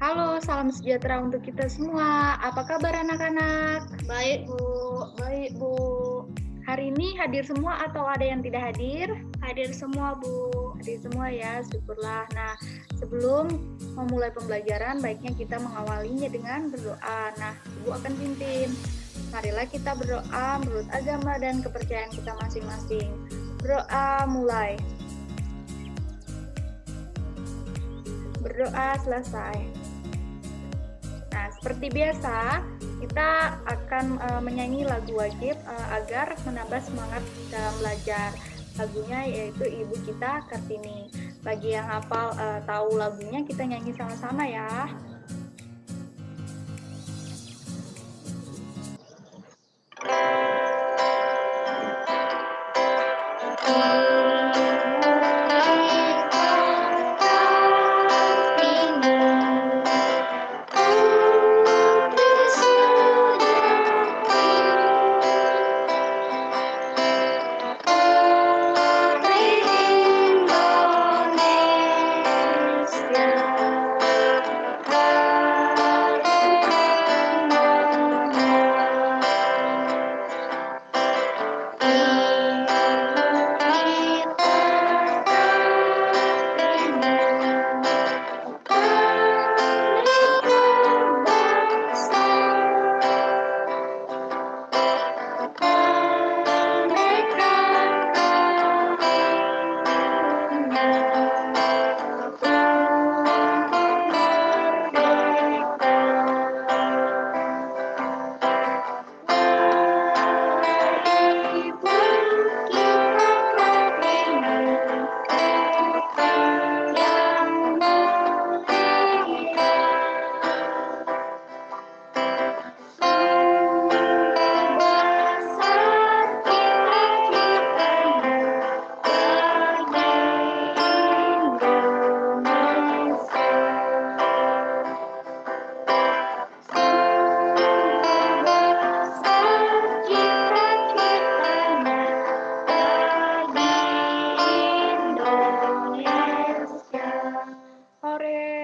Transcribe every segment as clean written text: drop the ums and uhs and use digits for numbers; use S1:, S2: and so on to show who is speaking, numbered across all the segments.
S1: Halo, salam sejahtera untuk kita semua. Apa kabar anak-anak?
S2: Baik, Bu.
S1: Baik, Bu. Hari ini hadir semua atau ada yang tidak hadir?
S2: Hadir semua, Bu.
S1: Hadir semua ya, syukurlah. Nah, sebelum memulai pembelajaran, baiknya kita mengawalinya dengan berdoa. Nah, Ibu akan pimpin. Marilah kita berdoa menurut agama dan kepercayaan kita masing-masing. Berdoa mulai. Berdoa selesai. Nah, seperti biasa, kita akan menyanyi lagu wajib agar menambah semangat dalam belajar. Lagunya yaitu Ibu Kita Kartini. Bagi yang hafal tahu lagunya, kita nyanyi sama-sama ya.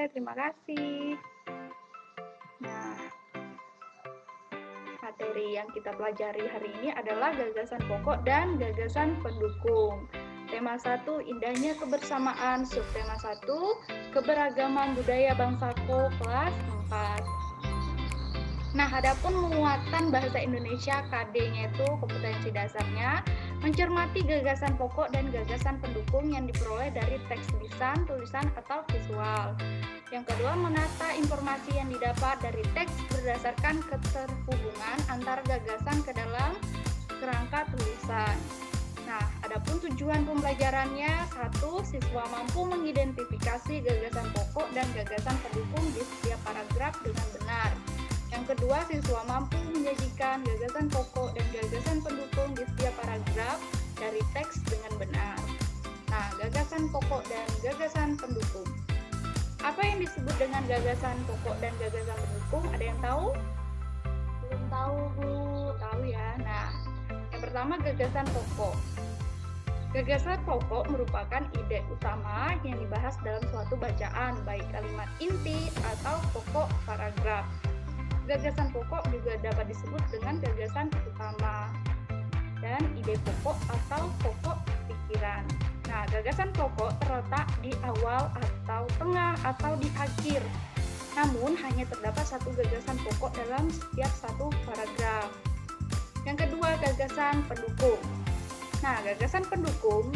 S1: Terima kasih. Nah, materi yang kita pelajari hari ini adalah gagasan pokok dan gagasan pendukung. Tema 1, indahnya kebersamaan. Subtema 1, keberagaman budaya bangsaku, kelas 4. Nah, adapun muatan bahasa Indonesia KD-nya itu kompetensi dasarnya mencermati gagasan pokok dan gagasan pendukung yang diperoleh dari teks lisan, tulisan, atau visual. Yang kedua, menata informasi yang didapat dari teks berdasarkan keterhubungan antar gagasan ke dalam kerangka tulisan. Nah, adapun tujuan pembelajarannya, 1. Siswa mampu mengidentifikasi gagasan pokok dan gagasan pendukung di setiap paragraf dengan benar. Yang kedua, siswa mampu menyajikan gagasan pokok dan gagasan pendukung di setiap paragraf dari teks dengan benar. Nah, gagasan pokok dan gagasan pendukung. Apa yang disebut dengan gagasan pokok dan gagasan pendukung? Ada yang tahu?
S2: Belum tahu, Bu.
S1: Tahu ya. Nah, yang pertama gagasan pokok. Gagasan pokok merupakan ide utama yang dibahas dalam suatu bacaan, baik kalimat inti atau pokok paragraf. Gagasan pokok juga dapat disebut dengan gagasan utama dan ide pokok atau pokok pikiran. Nah, gagasan pokok terletak di awal atau tengah atau di akhir. Namun, hanya terdapat satu gagasan pokok dalam setiap satu paragraf. Yang kedua, gagasan pendukung. Nah, gagasan pendukung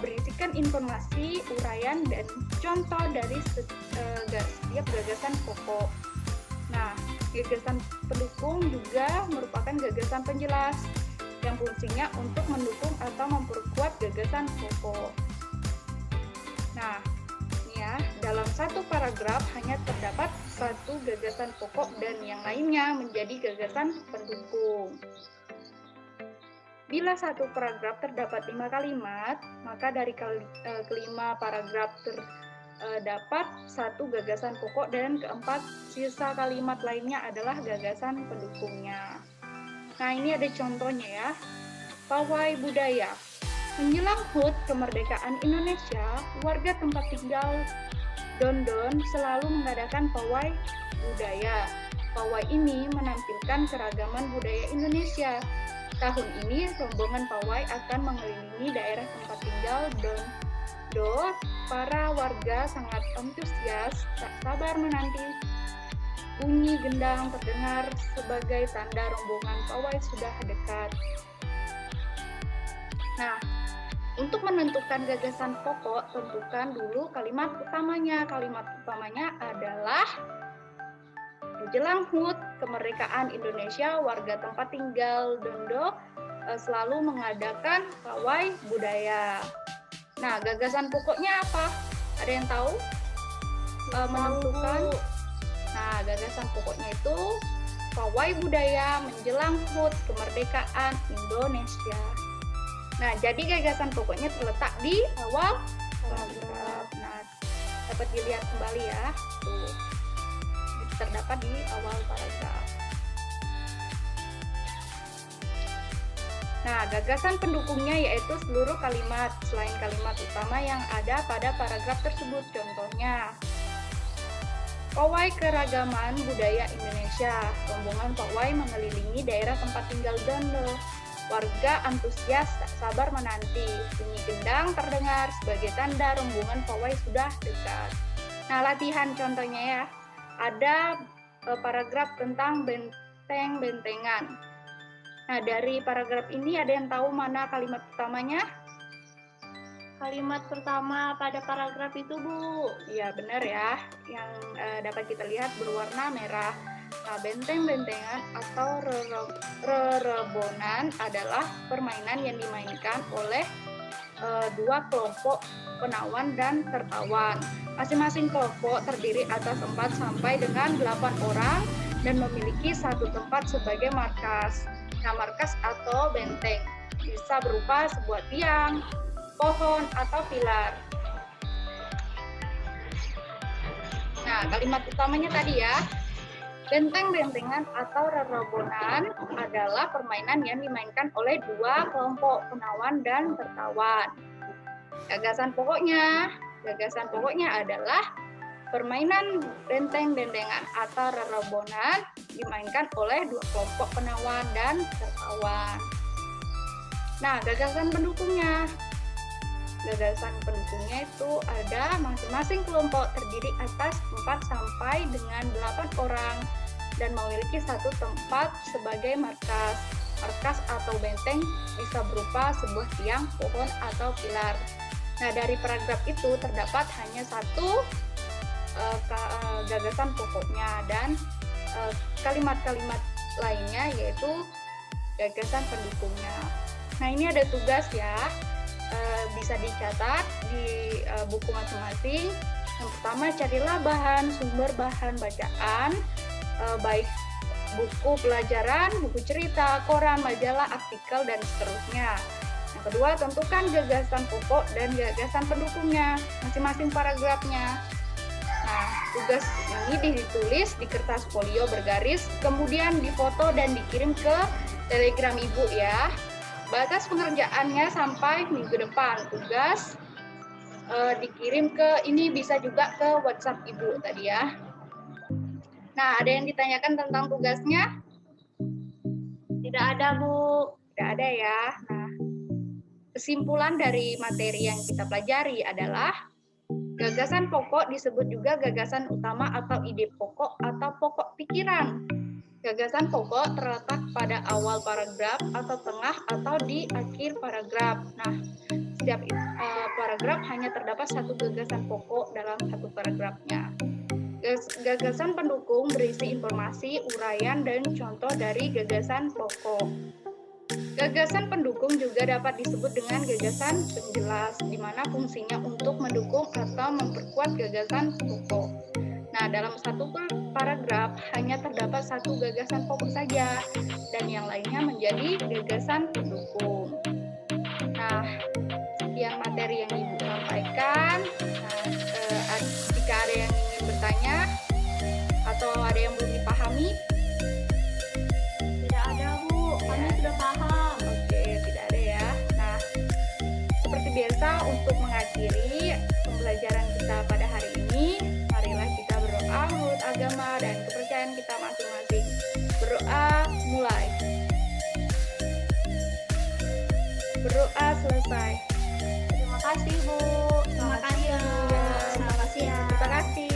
S1: berisikan informasi, uraian, dan contoh dari setiap gagasan pokok. Nah, gagasan pendukung juga merupakan gagasan penjelas yang fungsinya untuk mendukung atau memperkuat gagasan pokok. Nah, ini ya, dalam satu paragraf hanya terdapat satu gagasan pokok dan yang lainnya menjadi gagasan pendukung. Bila satu paragraf terdapat 5 kalimat, maka dari kelima paragraf terdapat satu gagasan pokok dan keempat sisa kalimat lainnya adalah gagasan pendukungnya. Nah, ini ada contohnya ya. Pawai budaya. Menjelang HUT kemerdekaan Indonesia, warga tempat tinggal Dondon selalu mengadakan pawai budaya. Pawai ini menampilkan keragaman budaya Indonesia. Tahun ini rombongan pawai akan mengelilingi daerah tempat tinggal Dondo. Para warga sangat antusias, tak sabar menanti. Bunyi gendang terdengar sebagai tanda rombongan pawai sudah dekat. Nah, untuk menentukan gagasan pokok, tentukan dulu kalimat utamanya. Kalimat utamanya adalah menjelang HUT kemerdekaan Indonesia, warga tempat tinggal Dondo selalu mengadakan pawai budaya. Nah, gagasan pokoknya apa? Ada yang tahu? Menentukan. Nah, gagasan pokoknya itu pawai budaya menjelang HUT kemerdekaan Indonesia. Nah, jadi gagasan pokoknya terletak di awal paragraf. Nah, dapat dilihat kembali ya. Tuh. Terdapat di awal paragraf. Nah, gagasan pendukungnya yaitu seluruh kalimat selain kalimat utama yang ada pada paragraf tersebut. Contohnya, pawai keragaman budaya Indonesia. Rombongan pawai mengelilingi daerah tempat tinggal Dondo. Warga antusias tak sabar menanti. Bunyi gendang terdengar sebagai tanda rombongan pawai sudah dekat. Nah, latihan contohnya ya. Ada paragraf tentang benteng-bentengan. Nah, dari paragraf ini ada yang tahu mana kalimat utamanya?
S2: Kalimat pertama pada paragraf itu, Bu.
S1: Iya, benar ya. Yang dapat kita lihat berwarna merah. Nah, benteng-bentengan atau rerebonan adalah permainan yang dimainkan oleh dua kelompok penawan dan tertawan. Masing-masing kelompok terdiri atas 4 sampai dengan 8 orang dan memiliki satu tempat sebagai markas. Nah, markas atau benteng bisa berupa sebuah tiang, pohon, atau pilar. Nah, kalimat utamanya tadi ya. Benteng-bentengan atau rerebonan adalah permainan yang dimainkan oleh dua kelompok penawan dan tertawan. Gagasan pokoknya adalah permainan benteng-bentengan atau rerebonan dimainkan oleh dua kelompok penawan dan tertawan. Nah, gagasan pendukungnya itu ada masing-masing kelompok terdiri atas 4 sampai dengan 8 orang dan memiliki satu tempat sebagai markas. Markas atau benteng bisa berupa sebuah tiang, pohon, atau pilar. Nah, dari paragraf itu terdapat hanya satu gagasan pokoknya dan kalimat-kalimat lainnya yaitu gagasan pendukungnya. Nah, ini ada tugas ya. Bisa dicatat di buku masing-masing. Yang pertama, carilah sumber bahan bacaan, baik buku pelajaran, buku cerita, koran, majalah, artikel, dan seterusnya. Yang kedua, tentukan gagasan pokok dan gagasan pendukungnya, masing-masing paragrafnya. Nah, tugas ini ditulis di kertas folio bergaris, kemudian difoto dan dikirim ke Telegram Ibu ya. Batas pengerjaannya sampai minggu depan. Tugas dikirim ini bisa juga ke WhatsApp Ibu tadi ya. Nah, ada yang ditanyakan tentang tugasnya?
S2: Tidak ada, Bu.
S1: Tidak ada ya. Nah, kesimpulan dari materi yang kita pelajari adalah gagasan pokok disebut juga gagasan utama atau ide pokok atau pokok pikiran. Gagasan pokok terletak pada awal paragraf atau tengah atau di akhir paragraf. Nah, setiap paragraf hanya terdapat satu gagasan pokok dalam satu paragrafnya. Gagasan pendukung berisi informasi, uraian, dan contoh dari gagasan pokok. Gagasan pendukung juga dapat disebut dengan gagasan penjelas, di mana fungsinya untuk mendukung atau memperkuat gagasan pokok. Nah, dalam satu paragraf hanya terdapat satu gagasan pokok saja, dan yang lainnya menjadi gagasan pendukung. Nah, sekian materi yang Ibu sampaikan. Nah, jika ada yang ingin bertanya atau ada yang belum dipahami,
S2: Tidak ada, Bu. Kami sudah paham.
S1: oke, tidak ada ya. Nah, seperti biasa untuk mengakhiri pembelajaran kita pada hari ini, ini, marilah kita berdoa menurut agama dan kepercayaan kita masing-masing. Berdoa mulai. Berdoa selesai.
S2: Terima kasih, Bu.
S1: Terima kasih.
S2: Selamat siang.
S1: Terima kasih.